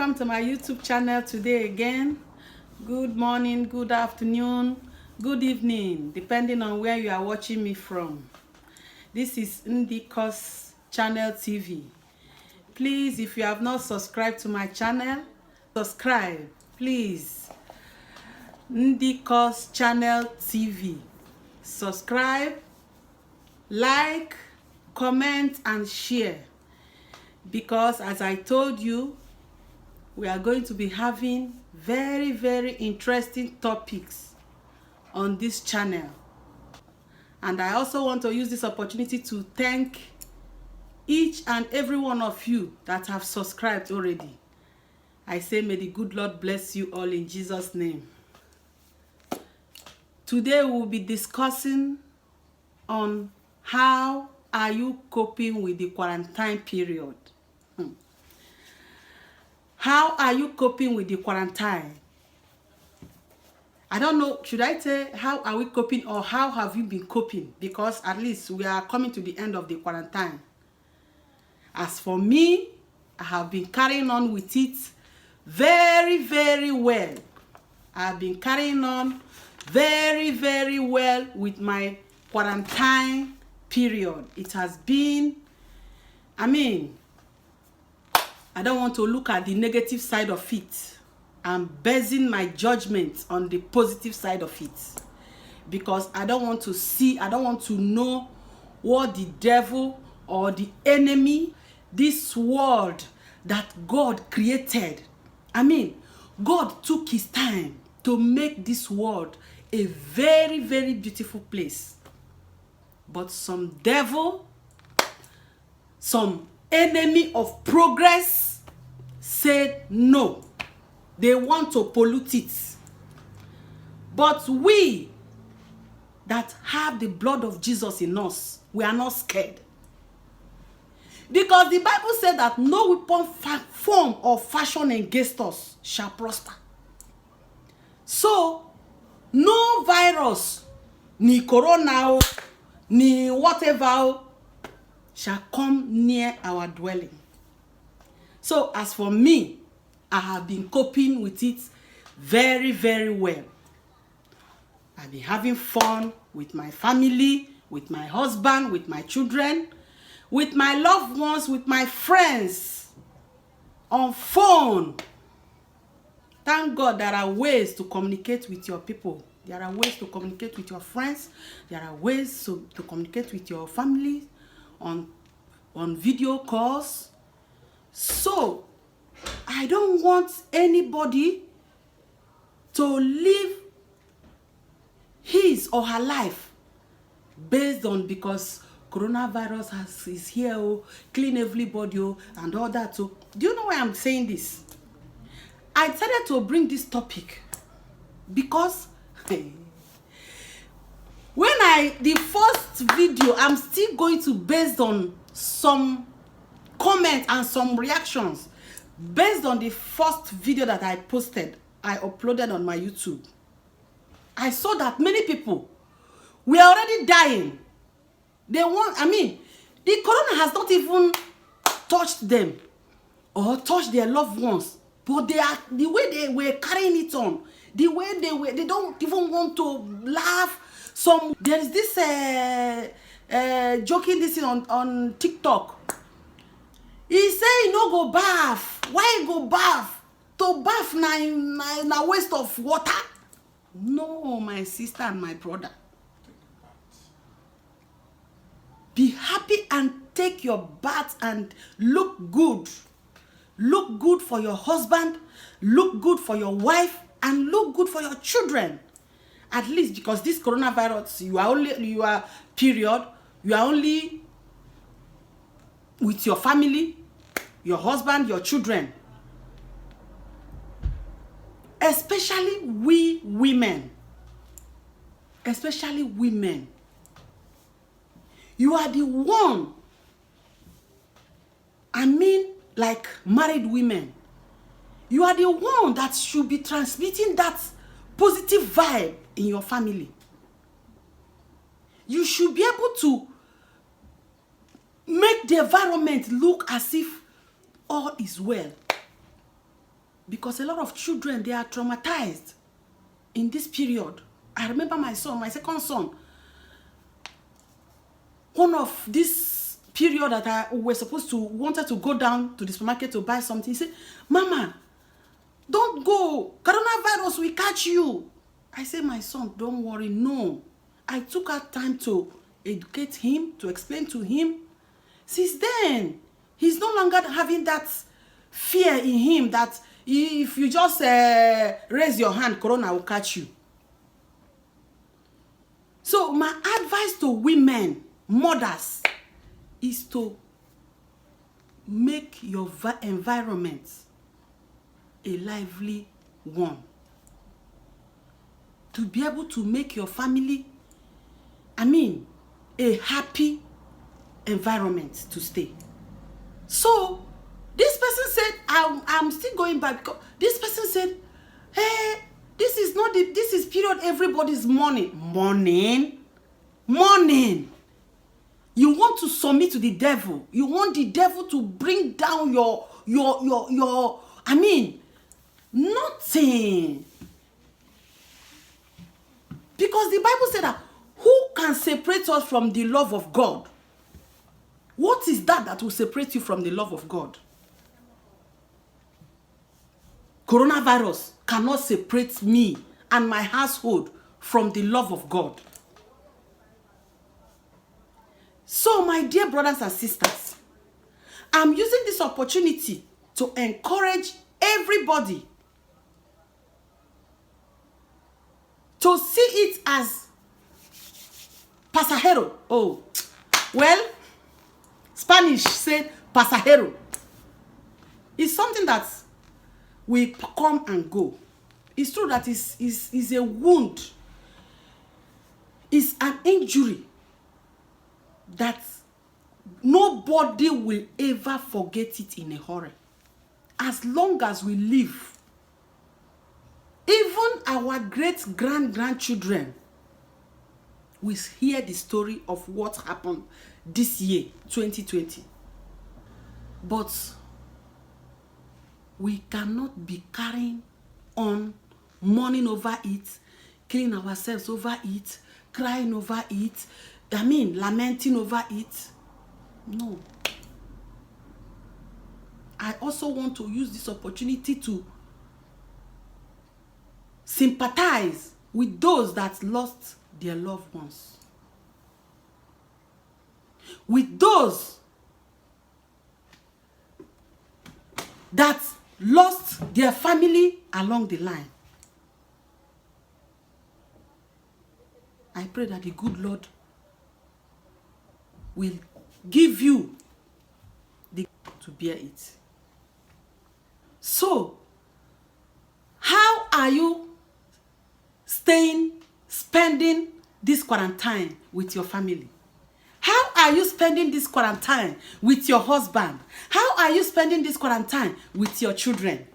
welcome to my YouTube channel today again. Good morning, good afternoon, good evening, depending on where you are watching me from. This is Ndikos Channel TV. Please, if you have not subscribed to my channel, subscribe, please. Ndikos Channel TV. Subscribe, like, comment, and share. Because as I told you, we are going to be having very interesting topics on this channel. And I also want to use this opportunity to thank each and every one of you that have subscribed already. I say may the good Lord bless you all in Jesus' name. Today we'll be discussing on how are you coping with the quarantine period. How are you coping with the quarantine? I don't know, should I say how are we coping or how have you been coping? Because at least we are coming to the end of the quarantine. As for me, I have been carrying on with it very well. I have been carrying on very well with my quarantine period. It has been, I don't want to look at the negative side of it. I'm basing my judgment on the positive side of it. Because I don't want to see, I don't want to know what the devil or the enemy, this world that God created. God took his time to make this world a very beautiful place. But some devil, some enemy of progress said no. They want to pollute it. But we that have the blood of Jesus in us, we are not scared. Because the Bible said that no weapon form or fashion against us shall prosper. So, no virus, ni corona, ni whatever shall come near our dwelling. So, as for me, I have been coping with it very well. I've been having fun with my family, with my husband, with my children, with my loved ones, with my friends, on phone. Thank God there are ways to communicate with your people. There are ways to communicate with your friends. There are ways to communicate with your family on video calls. So, I don't want anybody to live his or her life based on because coronavirus is here, clean everybody, and all that. So, do you know why I'm saying this? I decided to bring this topic because the first video, I'm still going to based on some comments and some reactions based on the first video that I posted, I uploaded on my YouTube. I saw that many people were already dying. The corona has not even touched them or touched their loved ones. But the way they were carrying it on, the way they don't even want to laugh. There is this joking this on TikTok. He say he no go bath. Why he go bath? To bath na waste of water. No, my sister and my brother. Be happy and take your bath and look good. Look good for your husband, look good for your wife, and look good for your children. At least because this coronavirus, you are only with your family, your husband, your children. Especially we women. Especially women. You are the one, like married women. You are the one that should be transmitting that positive vibe in your family. You should be able to make the environment look as if all is well. Because a lot of children, they are traumatized in this period. I remember my son, my second son, one of this period that I was supposed to, wanted to go down to the supermarket to buy something. He said, Mama, don't go. Coronavirus will catch you. I said, my son, don't worry. No. I took out time to educate him, to explain to him. Since then, he's no longer having that fear in him that if you just raise your hand, corona will catch you. So my advice to women, mothers, is to make your environment a lively one. To be able to make your family, a happy environment to stay. So this person said, I'm still going back because this person said, hey, this is period everybody's mourning. You want to submit to the devil. You want the devil to bring down your nothing. Because the Bible said that who can separate us from the love of God? What is that will separate you from the love of God? Coronavirus cannot separate me and my household from the love of God. So, my dear brothers and sisters, I'm using this opportunity to encourage everybody to see it as pasajero. Oh, well, Spanish said pasajero. It's something that will come and go. It's true that is a wound. It's an injury that nobody will ever forget it in a hurry. As long as we live, even our great-grandchildren will hear the story of what happened this year, 2020. But we cannot be carrying on, mourning over it, killing ourselves over it, crying over it, lamenting over it. No. I also want to use this opportunity to sympathize with those that lost their loved ones. With those that lost their family along the line. I pray that the good Lord will give you the to bear it. So, how are you spending this quarantine with your family? How are you spending this quarantine with your husband? How are you spending this quarantine with your children?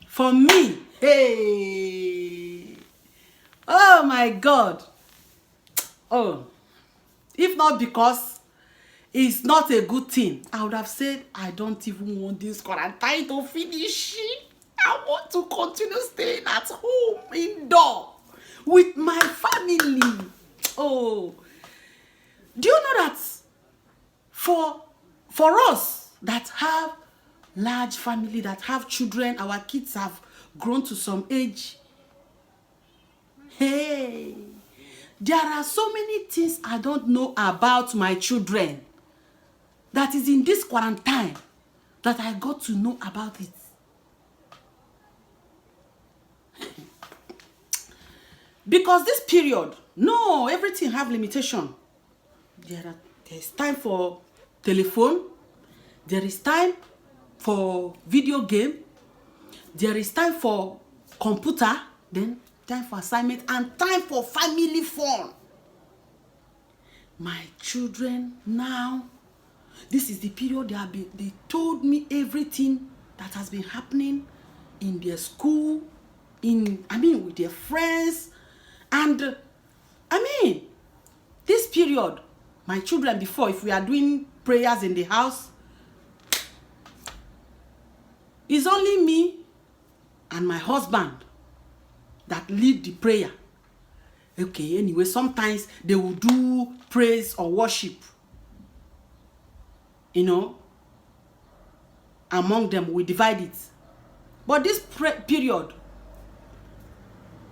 For me, hey, oh my God. Oh, if not because it's not a good thing, I would have said, I don't even want this quarantine to finish. I want to continue staying at home, indoor, with my family. Oh, do you know that for us that have large family, that have children, our kids have grown to some age, hey, there are so many things I don't know about my children that is in this quarantine that I got to know about it. Because this period, no, everything have limitation. There's time for telephone. There is time for video game. There is time for computer. Then time for assignment and time for family fun. My children now, this is the period they told me everything that has been happening in their school, with their friends. And this period, my children before, if we are doing prayers in the house, It's only me and my husband that lead the prayer. Okay, anyway, sometimes they will do praise or worship, you know, among them. We divide it. But this period,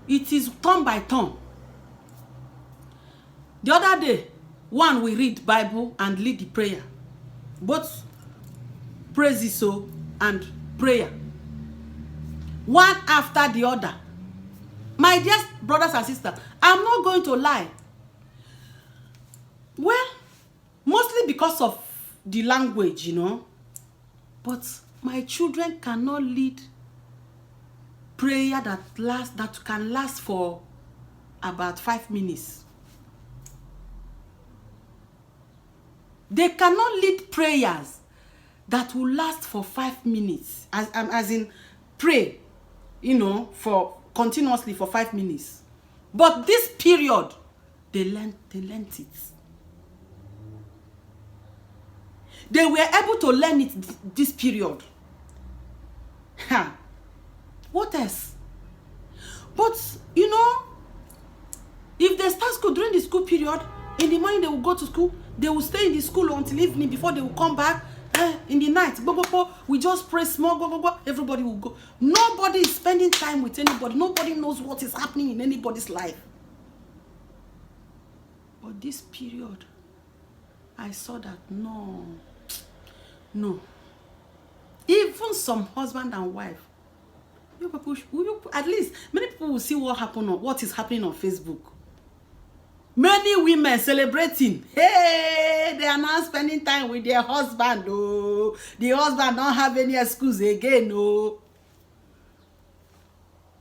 it is turn by turn. The other day, one we read Bible and lead the prayer. Both praises and prayer. One after the other. My dear brothers and sisters, I'm not going to lie. Well, mostly because of the language, you know. But my children cannot lead prayer that can last for about 5 minutes. They cannot lead prayers that will last for 5 minutes. As in pray, you know, for continuously for 5 minutes. But this period, they learned it. They were able to learn it this period. What else? But, you know, if they start school during the school period, in the morning they will go to school, they will stay in the school until evening before they will come back. In the night, we just pray small, everybody will go. Nobody is spending time with anybody. Nobody knows what is happening in anybody's life. But this period, I saw that no. Even some husband and wife, you people, at least many people will see what is happening on Facebook. Many women celebrating. Hey, they are now spending time with their husband. Oh, the husband don't have any excuse again. Oh,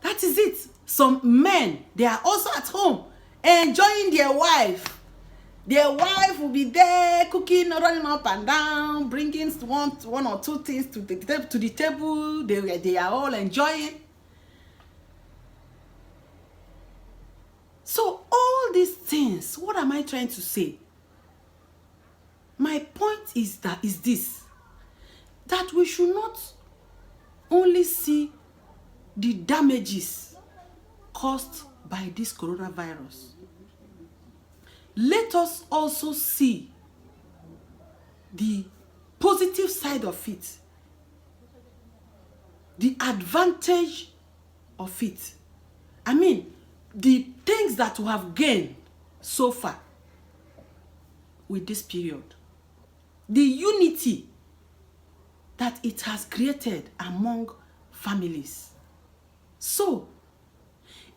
that is it. Some men, they are also at home enjoying their wife. Their wife will be there cooking, running up and down, bringing one or two things to the table. They are all enjoying. So all these things, what am I trying to say? My point is this, that we should not only see the damages caused by this coronavirus. Let us also see the positive side of it, the advantage of it. I mean, the things that we have gained so far with this period, the unity that it has created among families. So,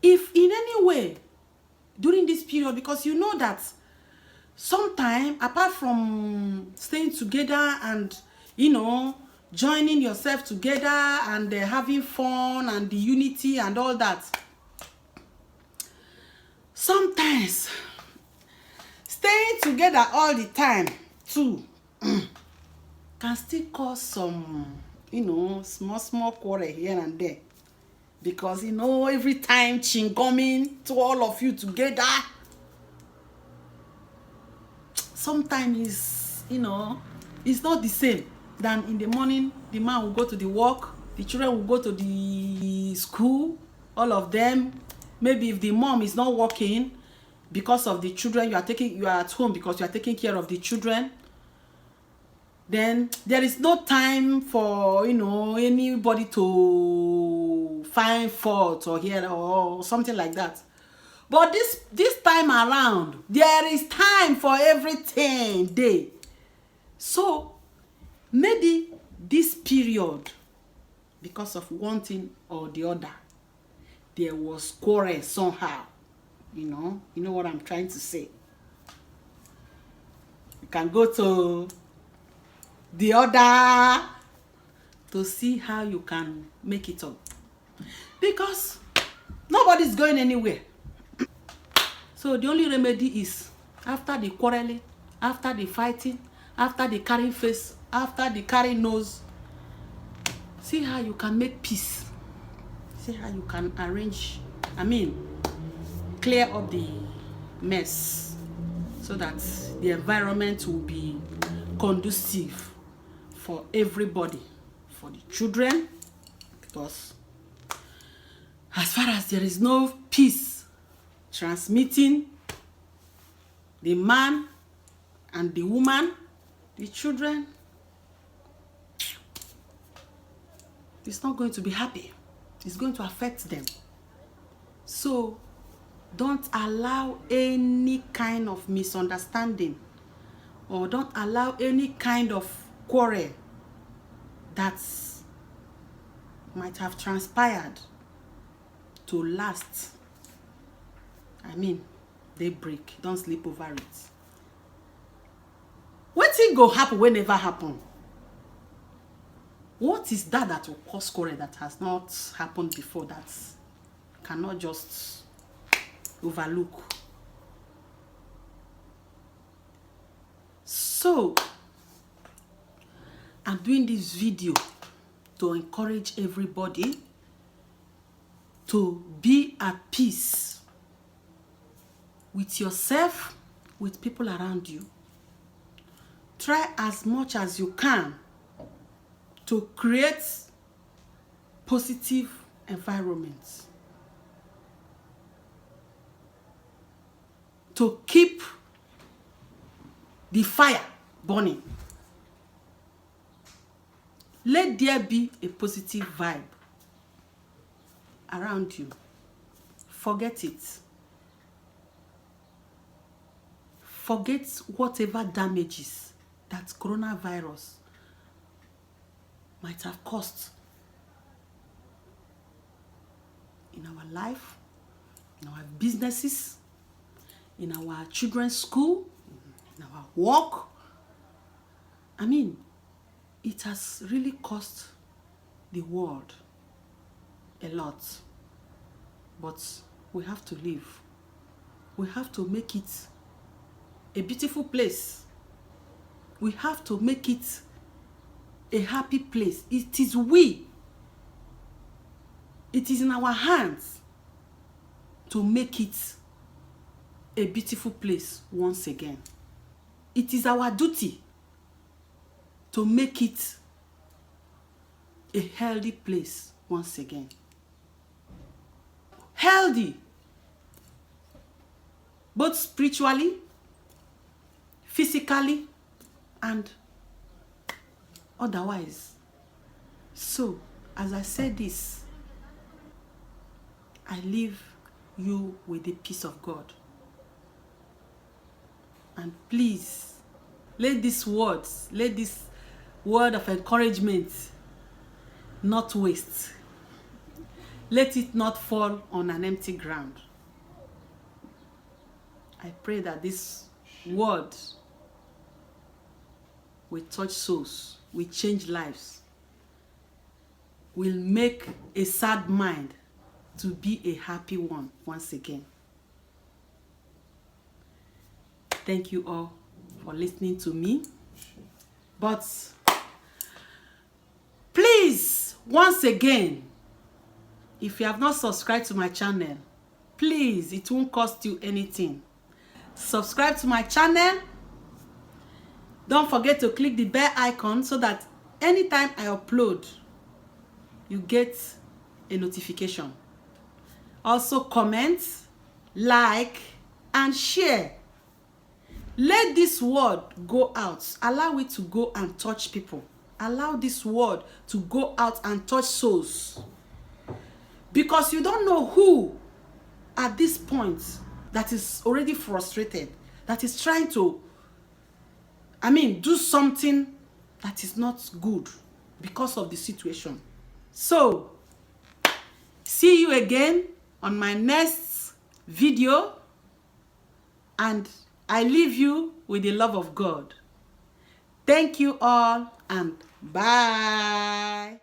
if in any way during this period, because you know that sometimes, apart from staying together and, you know, joining yourself together and having fun and the unity and all that, sometimes staying together all the time too can still cause some, you know, small quarrel here and there. Because, you know, every time chingoming to all of you together, sometimes is, you know, it's not the same than in the morning. The man will go to the work, the children will go to the school, all of them. Maybe if the mom is not working because of the children, you are at home because you are taking care of the children, then there is no time for, you know, anybody to find fault or hear or something like that. But this time around, there is time for everything day. So maybe this period, because of one thing or the other, there was quarrel somehow. You know what I'm trying to say. You can go to the other to see how you can make it up, because nobody's going anywhere. So the only remedy is, after the quarreling, after the fighting, after the carrying face, after the carrying nose, see how you can make peace. See how you can arrange, clear up the mess, so that the environment will be conducive for everybody, for the children, Because as far as there is no peace transmitting the man and the woman, the children, it's not going to be happy. It's going to affect them. So don't allow any kind of misunderstanding, or don't allow any kind of quarrel that might have transpired to last. I mean, daybreak. Don't sleep over it. Wetin go happen whenever happen? What is that will cause quarrel that has not happened before, that cannot just overlook? So I'm doing this video to encourage everybody to be at peace with yourself, with people around you. Try as much as you can to create positive environments, to keep the fire burning. Let there be a positive vibe around you. Forget it. Forget whatever damages that coronavirus might have caused in our life, in our businesses, in our children's school, in our work. I mean, it has really cost the world a lot. But we have to live. We have to make it a beautiful place. We have to make it a happy place. It is in our hands to make it a beautiful place once again. It is our duty to make it a healthy place once again. Healthy, both spiritually, physically, and otherwise. So, as I said this, I leave you with the peace of God. And please, let this word of encouragement not waste. Let it not fall on an empty ground. I pray that this word will touch souls, will change lives, will make a sad mind to be a happy one once again. Thank you all for listening to me. But please, once again, if you have not subscribed to my channel, please, it won't cost you anything. Subscribe to my channel. Don't forget to click the bell icon so that anytime I upload, you get a notification. Also comment, like, and share. Let this word go out. Allow it to go and touch people. Allow this word to go out and touch souls. Because you don't know who at this point that is already frustrated, that is trying to, do something that is not good because of the situation. So, see you again on my next video, and I leave you with the love of God. Thank you all, and bye.